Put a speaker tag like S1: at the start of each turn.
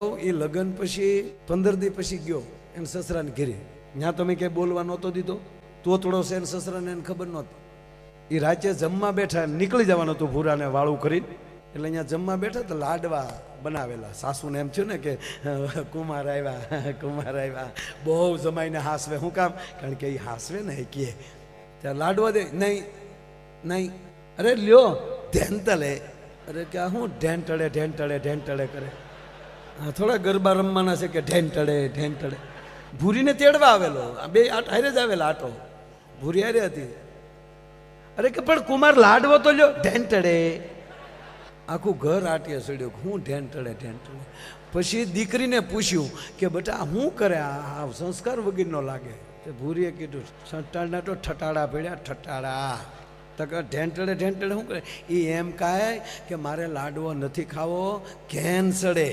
S1: એ લગ્ન પછી 15 દી પછી ગયો એને સસરાને ઘેરે. ત્યાં તમે ક્યાંય બોલવા નહોતો દીધો, તોતડો છે એને સસરાને એને ખબર નહોતી. એ રાતે જમવા બેઠા, નીકળી જવાનું હતું ભૂરાને વાળું કરીને. એટલે અહીંયા જમવા બેઠા તો લાડવા બનાવેલા. સાસુને એમ થયું ને કે કુમાર આવ્યા, બહુ જમાઈને હાસવે. શું કામ? કારણ કે એ હાસવે ને એ કહે ત્યાં લાડવા દે. નહીં, અરે લ્યો ઢેંટલે. અરે કે હું ઢેંટળે કરે. હા, થોડા ગરબા રમવાના છે કે ઢેંટળે. ભૂરીને તેડવા આવેલો, બે હારે જ આવેલા. આટો ભૂરી હારે હતી. અરે કે પણ કુમાર લાડવો તો લ્યો. ઢેંટળે. આખું ઘર આટીએ ચડ્યું. હું ઢેંટળે. પછી દીકરીને પૂછ્યું કે બેટા શું કરે, આ સંસ્કાર વગરનો લાગે. તે ભૂરીએ કીધું છટાડા તો ઠટાડા પડ્યા, ઠટાડા. તો કે ઢેંટળે શું કરે? એ એમ કહે કે મારે લાડવો નથી ખાવો, ઘેન સડે.